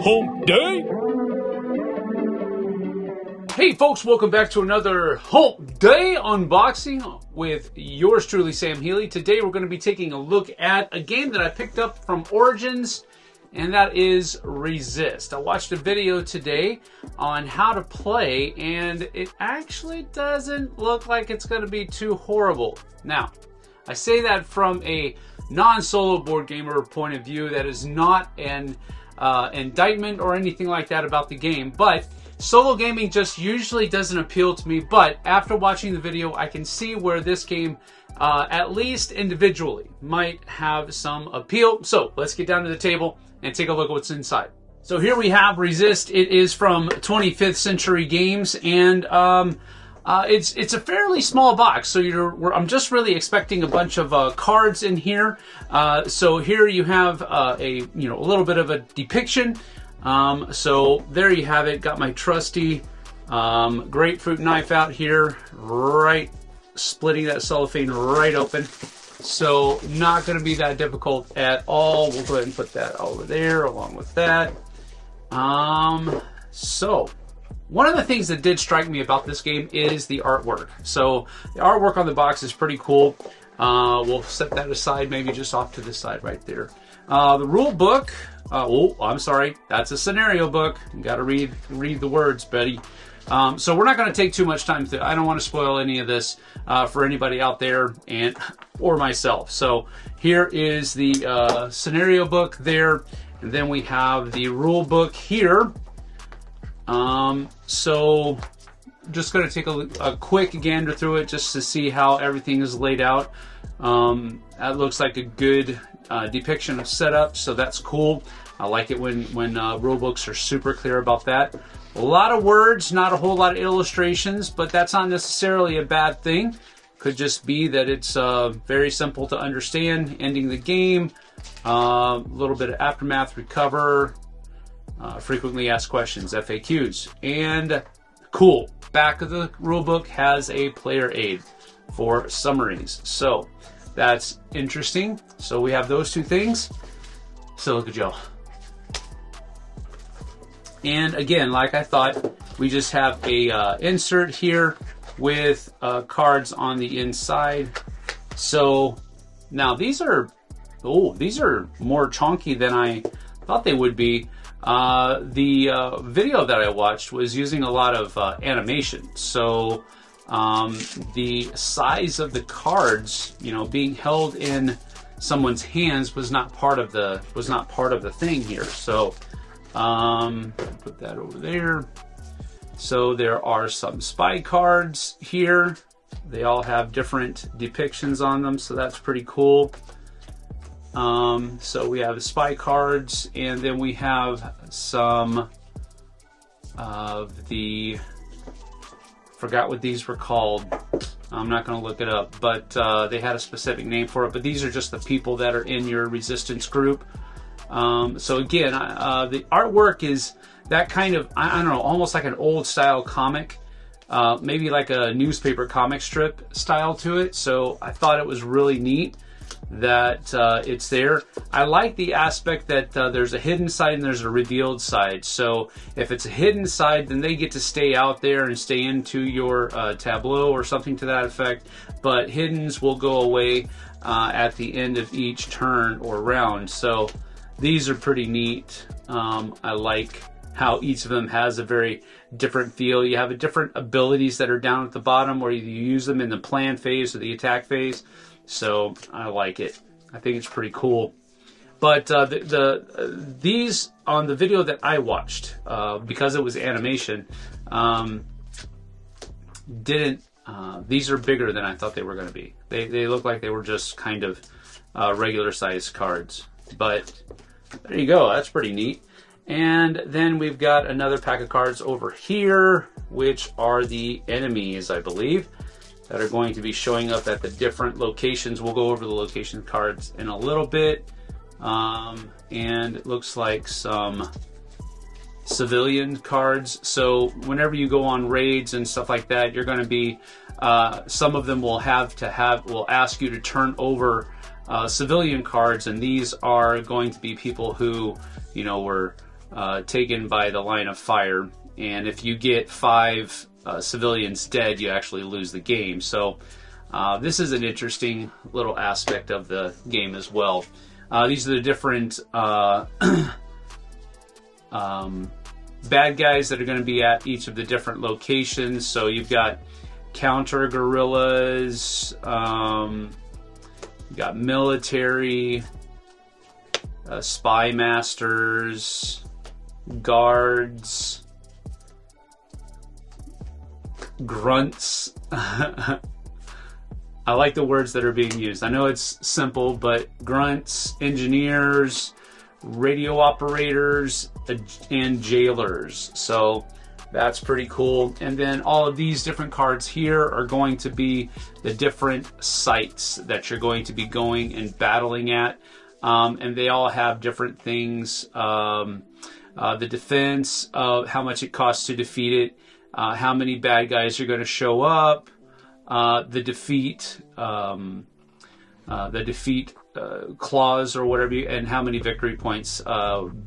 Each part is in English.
Hump Day. Hey folks, welcome back to another Hump Day unboxing with yours truly, Sam Healy. Today we're going to be taking a look at a game that I picked up from Origins, and that is Resist. I watched a video today on how to play, and it actually doesn't look like it's going to be too horrible. Now, I say that from a non-solo board gamer point of view. That is not an indictment or anything like that about the game, but solo gaming just usually doesn't appeal to me. But after watching the video, I can see where this game, at least individually, might have some appeal. So let's get down to the table and take a look at what's inside. So here we have Resist. It is from 25th Century Games, and it's a fairly small box. So I'm just really expecting a bunch of cards in here. So here you have a little bit of a depiction. So there you have it. Got my trusty grapefruit knife out here, right, splitting that cellophane right open. So not going to be that difficult at all. We'll go ahead and put that over there along with that. So one of the things that did strike me about this game is the artwork. So the artwork on the box is pretty cool. We'll set that aside, maybe just off to the side right there. The rule book. Oh, I'm sorry. That's a scenario book. You got to read the words, Betty. So we're not going to take too much time. I don't want to spoil any of this for anybody out there or myself. So here is the scenario book there, and then we have the rule book here. So just going to take a quick gander through it just to see how everything is laid out. That looks like a good depiction of setup, so that's cool. I like it when rule books are super clear about that. A lot of words, not a whole lot of illustrations, but that's not necessarily a bad thing. Could just be that it's very simple to understand. Ending the game, a little bit of aftermath, recover, frequently asked questions, FAQs, and cool. Back of the rule book has a player aid for summaries, so that's interesting. So we have those two things. So look at y'all. And again, like I thought, we just have a insert here with cards on the inside. So now these are more chunky than I thought they would be. The video that I watched was using a lot of animation. So the size of the cards, being held in someone's hands was not part of the thing here. So put that over there. So there are some spy cards here. They all have different depictions on them, so that's pretty cool. So we have spy cards, and then we have some of the, forgot what these were called. I'm not going to look it up, but they had a specific name for it. But these are just the people that are in your resistance group. So again, the artwork is that kind of, I don't know, almost like an old style comic, maybe like a newspaper comic strip style to it. So I thought it was really neat that it's there. I like the aspect that there's a hidden side and there's a revealed side. So if it's a hidden side, then they get to stay out there and stay into your tableau or something to that effect. But hiddens will go away at the end of each turn or round. So these are pretty neat. I like how each of them has a very different feel. You have different abilities that are down at the bottom where you use them in the plan phase or the attack phase. So I like it. I think it's pretty cool. But these on the video that I watched, because it was animation, these are bigger than I thought they were going to be. They look like they were just kind of regular sized cards. But there you go. That's pretty neat. And then we've got another pack of cards over here, which are the enemies, I believe, that are going to be showing up at the different locations. We'll go over the location cards in a little bit. And it looks like some civilian cards. So whenever you go on raids and stuff like that, you're going to be, some of them will ask you to turn over civilian cards, and these are going to be people who, were taken by the line of fire. And if you get 5 civilians dead, you actually lose the game. So this is an interesting little aspect of the game as well. These are the different bad guys that are going to be at each of the different locations. So you've got counter guerrillas, you've got military, spy masters, guards, grunts. I like the words that are being used. I know it's simple, but grunts, engineers, radio operators, and jailers. So that's pretty cool. And then all of these different cards here are going to be the different sites that you're going to be going and battling at. And they all have different things. The defense, how much it costs to defeat it, how many bad guys are going to show up, the defeat clause or whatever, and how many victory points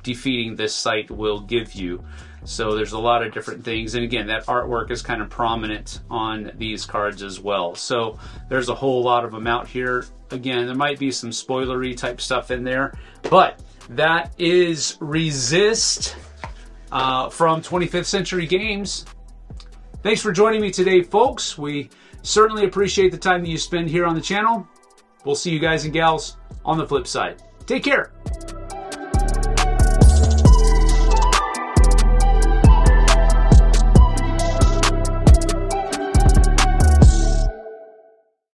defeating this site will give you. So there's a lot of different things, and again, that artwork is kind of prominent on these cards as well. So there's a whole lot of them out here. Again, there might be some spoilery type stuff in there, but that is Resist from 25th Century Games. Thanks for joining me today, folks. We certainly appreciate the time that you spend here on the channel. We'll see you guys and gals on the flip side. Take care.